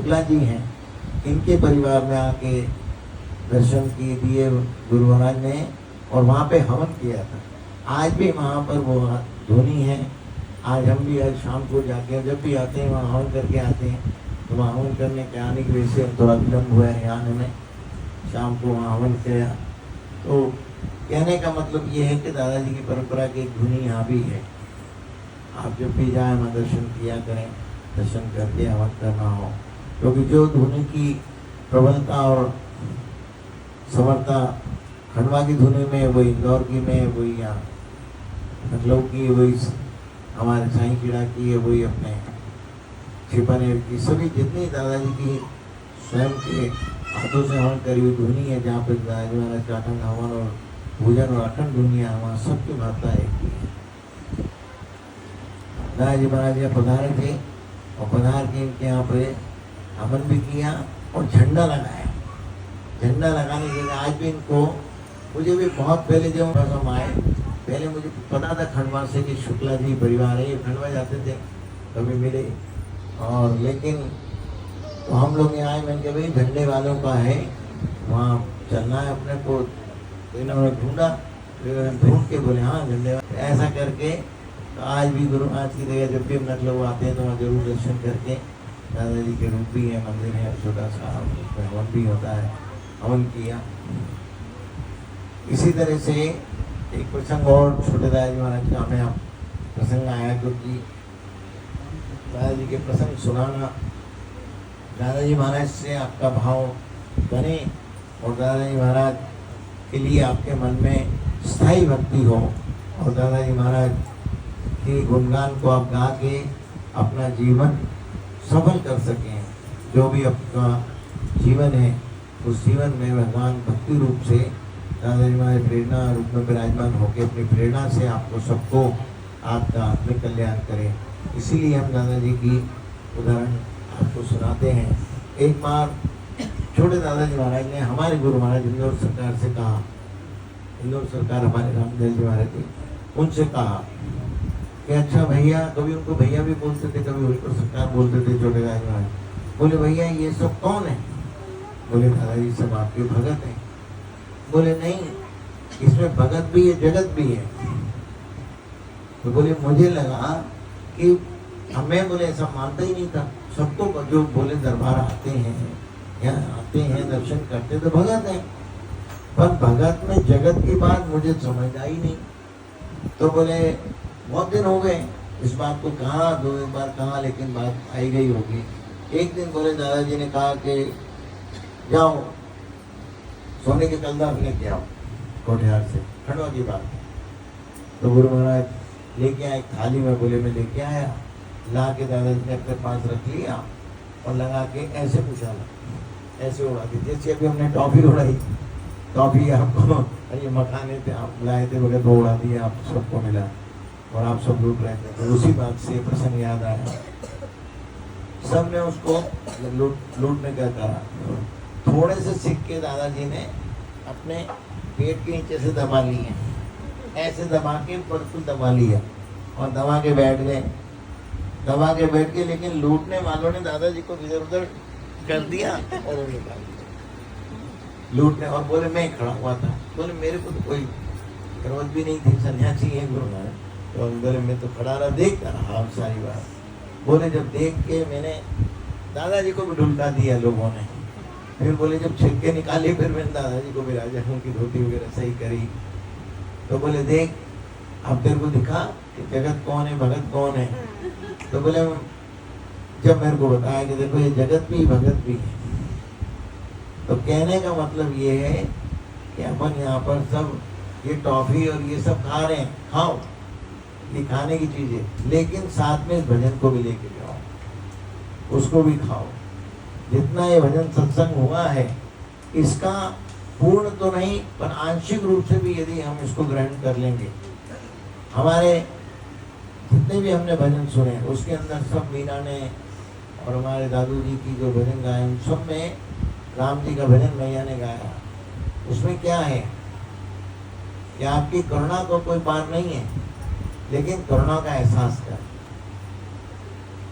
शुक्ला जी हैं, इनके परिवार में आके दर्शन किए दिए गुरु महाराज ने, और वहाँ पे हवन किया था। आज भी वहाँ पर वो धुनी है। आज हम भी आज शाम को जाके जब भी आते हैं वहाँ हवन करके आते हैं। तो वहाँ हवन करने के आने की वजह से थोड़ा विलम्ब हुआ है आने में, शाम को वहाँ हवन किया। तो कहने का मतलब ये है कि दादाजी की परंपरा की एक धुनी यहाँ भी है। आप जब भी जाए वहाँ दर्शन किया करें, दर्शन करके हवन करना हो, क्योंकि जो धुनी की प्रबलता और समर्था खंडवा की धुनी में, वही इंदौर की में, वही यहाँ लखनऊ की, वही हमारे साईं खीड़ा की है, वही अपने छिपानेर की, सभी जितनी दादाजी की स्वयं के हाथों से हवन करी हुई धुनी है, जहाँ पर दादाजी महाराज का अखंड हवन और पूजन और अखंड दुनिया वहाँ सबकी महत्ता एक ही है। दादाजी महाराज यहाँ पधारे थे और पधार के इनके यहाँ पे हवन भी किया और झंडा लगाया। झंडा लगाने के लिए आज भी इनको, मुझे भी बहुत पहले जब हम आए, पहले मुझे पता था खंडवा से कि शुक्ला जी परिवार है, ये खंडवा जाते थे, कभी मिले, और लेकिन तो हम लोग यहाँ आए, मैंने कहा भाई झंडे वालों का है, वहाँ चलना है अपने को। तो इन्होंने ढूंढा, ढूंढ के बोले हाँ झंडे वाले, ऐसा करके तो आज भी गुरु महाराज की जगह जब भी हम लखनऊ आते हैं तो वहाँ जरूर दर्शन करके, दादाजी के रूप भी है, मंदिर है छोटा सा, हवन भी होता है, हवन किया। इसी तरह से एक प्रसंग और छोटे दादाजी महाराज का हमें प्रसंग आया, क्योंकि दादाजी के प्रसंग सुनाना, दादाजी महाराज से आपका भाव बने और दादाजी महाराज के लिए आपके मन में स्थायी भक्ति हो, और दादाजी महाराज के गुणगान को आप गा के अपना जीवन सफल कर सकें। जो भी आपका जीवन है उस जीवन में भगवान भक्ति रूप से दादाजी महाराज प्रेरणा रूप में विराजमान होकर अपनी प्रेरणा से आपको सबको आपका आत्मिक कल्याण करें। इसीलिए हम दादाजी की उदाहरण आपको सुनाते हैं। एक बार छोटे दादाजी महाराज ने हमारे गुरु महाराज इंदौर सरकार से कहा, इंदौर सरकार हमारे रामदेव जी महाराज थी, उनसे कहा कि अच्छा भैया, कभी उनको भैया भी बोलते थे, कभी उनको सरकार बोलते थे छोटे दादाजी महाराज। बोले भैया ये सब कौन है? बोले दादाजी सब आपके भगत हैं। बोले नहीं, इसमें भगत भी है जगत भी है। तो बोले मुझे लगा कि हमें, बोले ऐसा मानता ही नहीं था, सबको जो बोले दरबार आते हैं, यहाँ आते हैं दर्शन करते तो भगत हैं, पर भगत में जगत की बात मुझे समझ आई नहीं। तो बोले बहुत दिन हो गए इस बात को कहा, दो एक बार कहा, लेकिन बात आई गई होगी। एक दिन बोले दादाजी ने कहा कि जाओ सोने के कलदार लेके आओ कोठियार से, खंडवा की बात। तो गुरु महाराज लेके आए थाली में, बोले मैं लेके आया, ला के दादाजी ने अपने पास रख लिया और लगा के ऐसे उछाला, ऐसे उड़ा दी, जैसे अभी हमने टॉफी उड़ाई। टॉफी आपको ये मखाने थे आप लाए थे, बोले तो उड़ा दिया, आप सबको मिला और आप सब लूट रहे थे। तो उसी बात से प्रसंग याद आया, सबने उसको लूटने का कहा। थोड़े से सिक्के दादाजी ने अपने पेट के नीचे से दबा लिए, ऐसे दबा के बिल्कुल दबा लिया और दबा के बैठ गए, दबा के बैठ के। लेकिन लूटने वालों ने दादाजी को इधर उधर कर दिया और वो निकाल दिया लूटने, और बोले मैं खड़ा हुआ था। बोले मेरे को तो कोई जरूरत भी नहीं थी, सन्यासी है गुरु महाराज। तो बोले मैं तो खड़ा रहा, देखता रहा सारी बात। बोले जब देख के मैंने दादाजी को भी ढुलका दिया लोगों ने। फिर बोले जब छिलके निकाले, फिर मैंने दादाजी को भी राजा की धोती वगैरह सही करी। तो बोले देख अब तेरे को दिखा कि जगत कौन है, भगत कौन है। तो बोले जब मेरे को बताया कि देखो ये जगत भी भगत भी है। तो कहने का मतलब ये है कि अपन यहाँ पर सब ये टॉफी और ये सब खा रहे हैं, खाओ, ये खाने की चीज है, लेकिन साथ में इस भजन को भी लेके जाओ, उसको भी खाओ। जितना ये भजन सत्संग हुआ है इसका पूर्ण तो नहीं पर आंशिक रूप से भी यदि हम इसको ग्रहण कर लेंगे, हमारे जितने भी हमने भजन सुने उसके अंदर सब मीना ने और हमारे दादू जी की जो भजन गाए उन सब में राम जी का भजन मैया ने गाया। उसमें क्या है कि आपकी करुणा को कोई पार नहीं है, लेकिन करुणा का एहसास कर।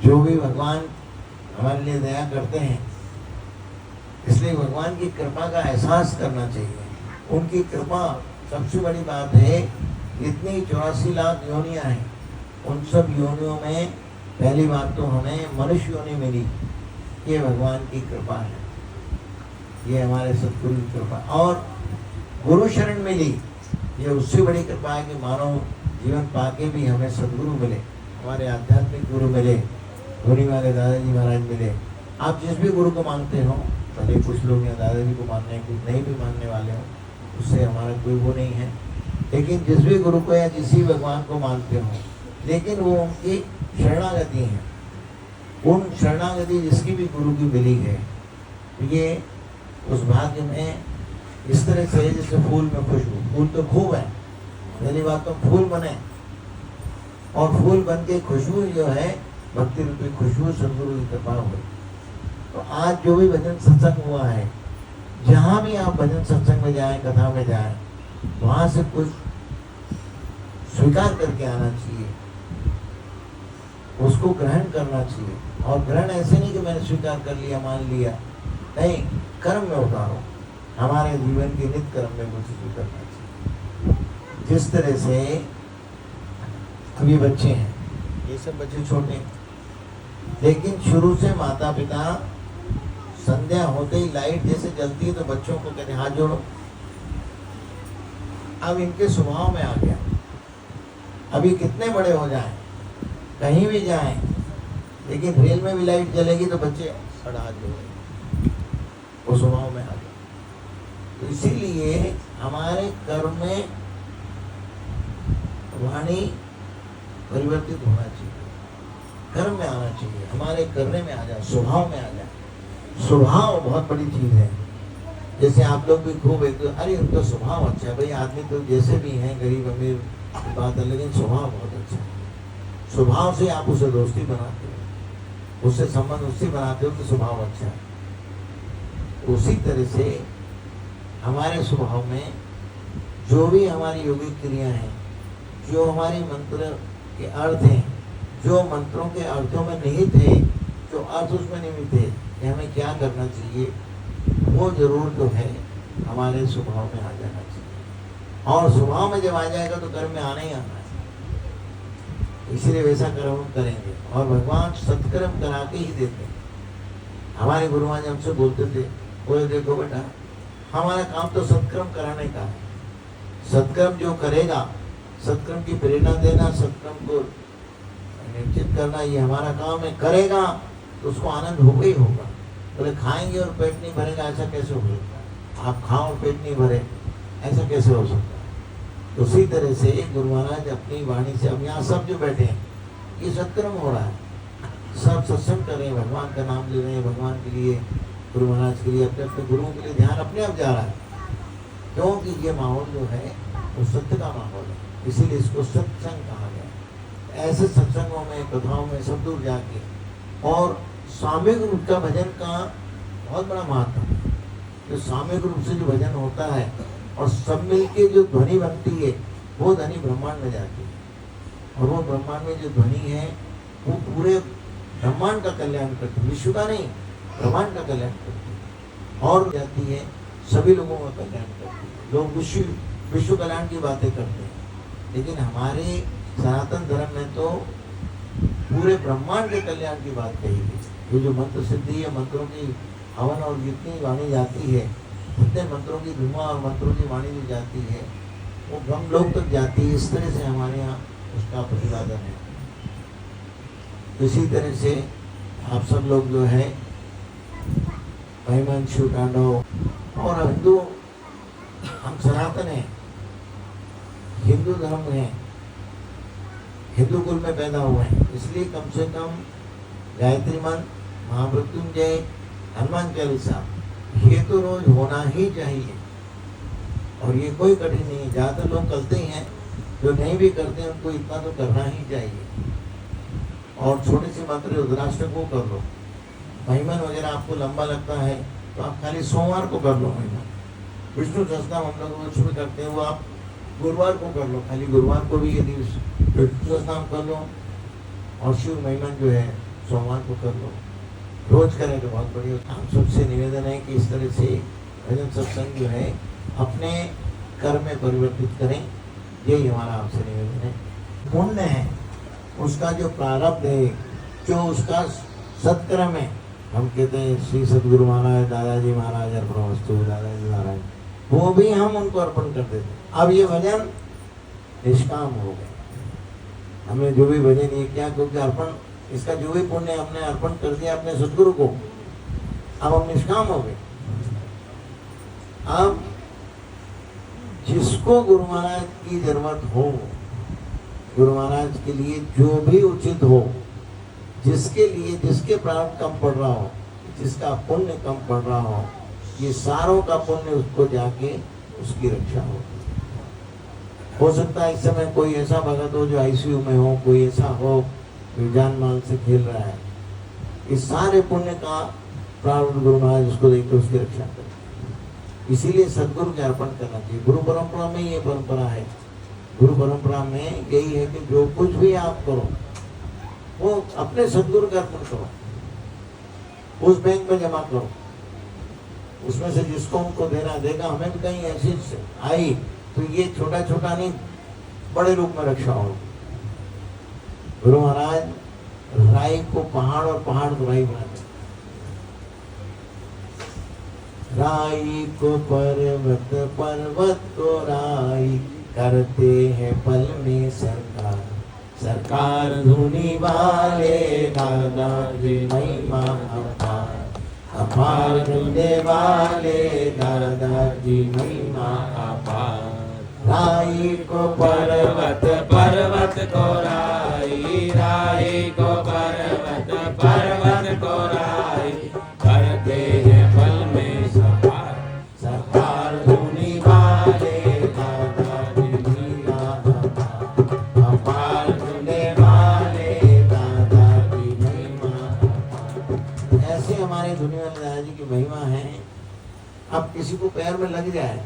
जो भी भगवान हमारे लिए दया करते हैं। इसलिए भगवान की कृपा का एहसास करना चाहिए। उनकी कृपा सबसे बड़ी बात है। इतनी 84 लाख योनियां हैं, उन सब योनियों में पहली बात तो हमें मनुष्य योनि मिली, ये भगवान की कृपा है, ये हमारे सतगुरु की कृपा। और गुरु शरण मिली, ये उससे बड़ी कृपा है कि मानव जीवन पाके भी हमें सदगुरु मिले, हमारे आध्यात्मिक गुरु मिले, धोनी वाले दादाजी महाराज मिले। आप जिस भी गुरु को मानते हो, भले कुछ लोग या दादाजी को मानने हैं, कुछ नहीं भी मानने वाले हो, उससे हमारा कोई वो नहीं है। लेकिन जिस भी गुरु को या जिस भी भगवान को मानते हो, लेकिन वो उनकी शरणागति है। उन शरणागति जिसकी भी गुरु की मिली है, ये उस भाग्य में इस तरह से जैसे फूल में खुशबू। फूल तो खूब है, पहली बात तो फूल बने, और फूल बन के खुशबू जो है भक्ति रूपी खुशबू सदगुरु की कृपा हुई। तो आज जो भी भजन सत्संग हुआ है, जहाँ भी आप भजन सत्संग में जाएं, कथा में जाएं, वहाँ से कुछ स्वीकार करके आना चाहिए, उसको ग्रहण करना चाहिए। और ग्रहण ऐसे नहीं कि मैंने स्वीकार कर लिया, मान लिया, नहीं, कर्म में उतारो। हमारे जीवन के नित्य कर्म में कुछ करना चाहिए। जिस तरह से अभी बच्चे हैं, ये सब बच्चे छोटे हैं, लेकिन शुरू से माता पिता संध्या होते ही लाइट जैसे जलती है तो बच्चों को कहते हाथ जोड़ो। अब इनके स्वभाव में आ गया। अभी कितने बड़े हो जाएं, कहीं भी जाएं, लेकिन रेल में भी लाइट जलेगी तो बच्चे खड़ा हाथ जोड़ेंगे, वो स्वभाव में आ गया। तो इसीलिए हमारे कर्म में वाणी परिवर्तित होना चाहिए, कर्म में आना चाहिए, हमारे करने में आ जाए, स्वभाव में आ जाए। स्वभाव बहुत बड़ी चीज है। जैसे आप लोग भी खूब एक अरे उनका स्वभाव अच्छा है, भाई आदमी तो जैसे भी हैं, गरीब अमीर बात है, लेकिन स्वभाव बहुत अच्छा है। स्वभाव से आप उसे दोस्ती बनाते हो, उससे संबंध उससे बनाते हो तो स्वभाव अच्छा है। उसी तरह से हमारे स्वभाव में जो भी हमारी योगिक क्रिया है, जो हमारे मंत्र के अर्थ हैं, जो मंत्रों के अर्थों में निहित है, जो अर्थ उसमें निहित है कि हमें क्या करना चाहिए, वो जरूर तो है हमारे स्वभाव में आ जाना चाहिए। और स्वभाव में जब आ जाएगा तो कर्म में आना ही आना है। इसीलिए वैसा कर्म करेंगे, और भगवान सत्कर्म करा के ही देते हैं। हमारे गुरु महाराज हमसे बोलते थे, बोले देखो बेटा, हमारा काम तो सत्कर्म कराने का है। सत्कर्म जो करेगा, सत्कर्म की प्रेरणा देना, सत्कर्म को निश्चित करना, ये हमारा काम है। करेगा तो उसको आनंद होगा ही होगा। बोले खाएंगे और पेट नहीं भरेगा, ऐसा कैसे हो सकता है? आप खाओ और पेट नहीं भरे, ऐसा कैसे हो सकता है? तो उसी तरह से गुरु महाराज अपनी वाणी से, अब यहाँ सब जो बैठे हैं, ये सत्कर्म हो रहा है, सब सत्संग कर रहे हैं, भगवान का नाम ले रहे हैं, भगवान के लिए, गुरु महाराज के लिए, अपने अपने गुरुओं के लिए ध्यान अपने आप जा रहा है। क्योंकि ये माहौल जो है वो सत्य का माहौल है, इसीलिए इसको सत्संग कहा गया। ऐसे सत्संगों में, कथाओं में सब दूर जाके, और सामूहिक रूप का भजन का बहुत बड़ा महत्व है। जो सामूहिक रूप से जो भजन होता है और सब मिलके जो ध्वनि बनती है, वो ध्वनि ब्रह्मांड में जाती है, और वो ब्रह्मांड में जो ध्वनि है वो पूरे ब्रह्मांड का कल्याण करती है, विश्व का नहीं, ब्रह्मांड का कल्याण करती है, और जाती है सभी लोगों का कल्याण करती है। लोग विश्व कल्याण की बातें करते हैं, लेकिन हमारे सनातन धर्म में तो पूरे ब्रह्मांड के कल्याण की बात कही गई। ये जो मंत्र सिद्धि है, मंत्रों की हवन और जितनी वाणी जाती है, जितने मंत्रों की धुआं और मंत्रों की वाणी जो जाती है, वो ब्रह्मलोक तक जाती है। इस तरह से हमारे यहाँ उसका प्रतिपादन है। इसी तरह से आप सब लोग जो है महिमन शिव तांडव और हिंदू, हम सनातन हैं, हिंदू धर्म है, हिंदू कुल में पैदा हुए हैं, इसलिए कम से कम गायत्री मंत्र, महामृत्युंजय, हनुमान चालीसा, ये तो रोज होना ही चाहिए। और ये कोई कठिन नहीं है, ज़्यादातर लोग करते ही हैं, जो नहीं भी करते हैं उनको इतना तो करना ही चाहिए। और छोटे से मंत्र रुद्राष्टक को कर लो। महिमन वगैरह आपको लंबा लगता है तो आप खाली सोमवार को कर लो महिमन। विष्णु सहस्त्रनाम हम लोग रोज में करते हैं, वो आप गुरुवार को कर लो, खाली गुरुवार को भी यदि विष्णु सहस्त्रनाम कर लो, और शिव महिमन जो है सोमवार को कर लो। रोज करें तो बहुत बढ़िया। हम सबसे निवेदन है कि इस तरह से भजन सत्संग जो है अपने कर्म में परिवर्तित करें, यही हमारा आपसे निवेदन है। पुण्य है उसका जो प्रारब्ध है, जो उसका सत्कर्म है, हम कहते हैं श्री सदगुरु महाराज, दादाजी महाराज अर्पणमस्तु, दादाजी महाराज, वो भी हम उनको अर्पण कर देते। अब ये भजन निष्काम हो गए, हमने जो भी भजन ये किया क्योंकि अर्पण, इसका जो भी पुण्य हमने अर्पण कर दिया अपने सदगुरु को, अब हम निष्काम हो गए। अब जिसको गुरु महाराज की जरूरत हो, गुरु महाराज के लिए जो भी उचित हो, जिसके लिए जिसके प्रारब्ध कम पड़ रहा हो, जिसका पुण्य कम पड़ रहा हो, ये सारों का पुण्य उसको जाके उसकी रक्षा हो सकता है इस समय कोई ऐसा भगत हो जो आईसीयू में हो, कोई ऐसा हो जो जान माल से खेल रहा है, इस सारे पुण्य का प्रारब्ध गुरु महाराज उसको देकर उसकी रक्षा करे। इसीलिए सदगुरु के अर्पण करना चाहिए। गुरु परंपरा में ये परंपरा है, गुरु परंपरा में यही है कि जो कुछ भी आप करो वो अपने सदगुरु का अर्पण करो, उस बैंक में जमा करो, उसमें से जिसको उनको देना देगा। हमें भी कहीं ऐसी आई तो ये छोटा छोटा नहीं, बड़े रूप में रक्षा हो। गुरु महाराज राई को पहाड़ और पहाड़ को राई बनाते, राई को पर्वत, पर्वत को राई, करते हैं पल में सरकार, सरकार धुनी वाले दादाजी महिमा अपार, अपार धुने वाले दादाजी महिमा अपार। राई को पर्वत, पर्वत को राई, राई को पर्वत, पर्वत को राई, करते हैं पल में सरकार, सरकार धुनी वाले दादाजी महिमा अपार, अपार धुने वाले दादाजी महिमा अपार। ऐसे हमारे धुनी वाले दादाजी की महिमा है। अब किसी को पैर में लग जाए,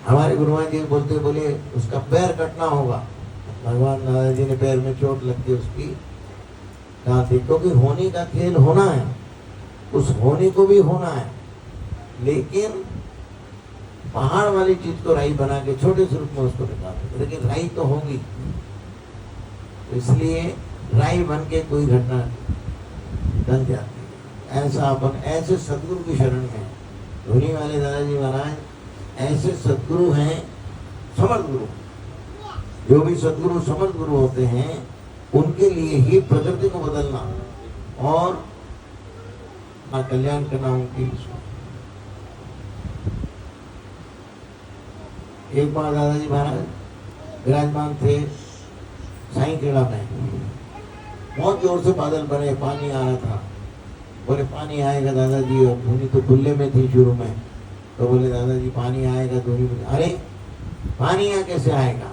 हमारे गुरुमान जी बोलते बोले उसका पैर कटना होगा, भगवान दादाजी ने पैर में चोट लग गई उसकी, कहा थी क्योंकि होने का खेल होना है, उस होने को भी होना है, लेकिन पहाड़ वाली चीज को राई बना के छोटे स्वरूप में उसको निकाल, लेकिन राई तो होगी, तो इसलिए राई बन के कोई घटना बन जाती है। ऐसा अपन ऐसे सदगुरु की शरण में, धुनी वाले दादाजी महाराज ऐसे सदगुरु हैं, समर्थ गुरु। जो भी सदगुरु समर्थ गुरु होते हैं उनके लिए ही प्रकृति को बदलना और कल्याण करना उनकी। एक बार दादाजी महाराज विराजमान थे साईं खेड़ा में, बहुत जोर से बादल बने, पानी आ रहा था। बोले पानी आएगा दादाजी, और धुनी तो खुले में थी शुरू में, तो बोले दादाजी पानी आएगा धुनी में। अरे पानी यहाँ कैसे आएगा,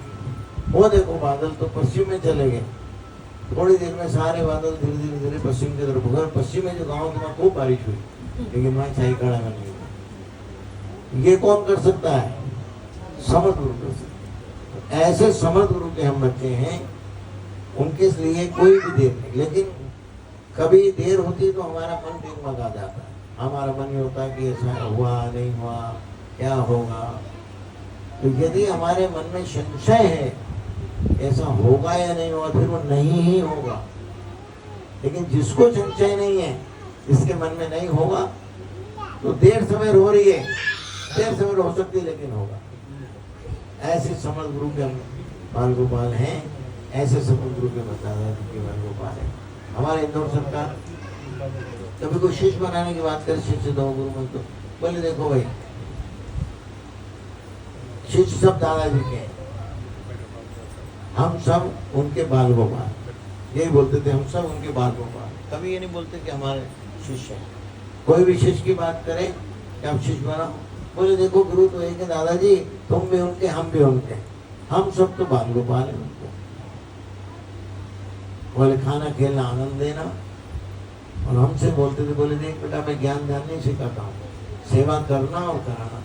वो देखो बादल तो पश्चिम में चले गए। थोड़ी देर में सारे बादल धीरे धीरे धीरे पश्चिम की तरफ, उधर पश्चिम में जो गाँव था खूब बारिश हुई, लेकिन वहाँ साईं खेड़ा में नहीं हुई। ये कौन कर सकता है? समर्थ गुरु कर सकता है। ऐसे समर्थ गुरु के हम बच्चे हैं, उनके लिए कोई भी देर नहीं, लेकिन कभी देर होती तो हमारा मन डगमगा जाता है, हमारा मन ये होता है कि ऐसा हुआ नहीं हुआ, क्या होगा। तो यदि हमारे मन में संशय है ऐसा होगा या नहीं होगा, फिर वो नहीं ही होगा। लेकिन जिसको संशय नहीं है, जिसके मन में नहीं होगा, तो देर सवेर हो रही है, देर सवेर हो सकती है, लेकिन होगा। ऐसे समर्थ गुरु के हम बाल गोपाल हैं, ऐसे समर्थ गुरु के बताया के बाल गोपाल है। हमारे इंदौर सरकार कभी कोई शिष्य बनाने की बात करे, शिष्य दो गुरु में, तो बोले देखो भाई शिष्य सब दादाजी के, हम सब उनके बाल गोपाल। यही बोलते थे, हम सब उनके बाल गोपाल। कभी ये नहीं बोलते कि हमारे शिष्य हैं। कोई भी शिष्य की बात करे कि आप शिष्य बनाओ, बोले देखो गुरु तो एक है दादाजी, तुम भी उनके हम भी उनके, हम सब तो बाल गोपाल हैं उनको। बोले खाना खेलना आनंद देना, और हमसे बोलते थे, बोले देख बेटा मैं ज्ञान ध्यान नहीं सिखाता हूँ, सेवा करना और कराना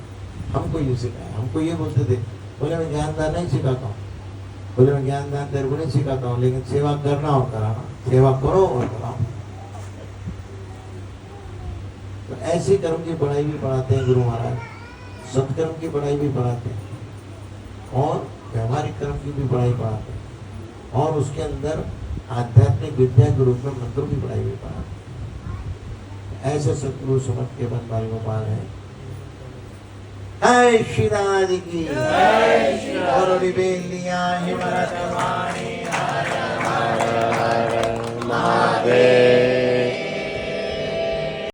हमको ये सिखाया। हमको ये बोलते थे, बोले मैं ज्ञान दान नहीं सिखाता हूँ, बोले मैं ज्ञान दान तेरे को नहीं सिखाता हूँ, लेकिन सेवा करना और कराना, सेवा करो और कराओ। तो ऐसे कर्म की पढ़ाई भी पढ़ाते हैं गुरु महाराज, सत्कर्म की पढ़ाई भी पढ़ाते हैं और व्यवहारिक कर्म की भी पढ़ाई पढ़ाते हैं और उसके अंदर आध्यात्मिक विद्या के रूप में मंत्रों की पढ़ाई भी पढ़ाते हैं। ऐसे सतगुरु समझ के बन भाई गोपाल है। जय श्री राम जी की और बेलिया हिमरत वाणी हर हर महादेव।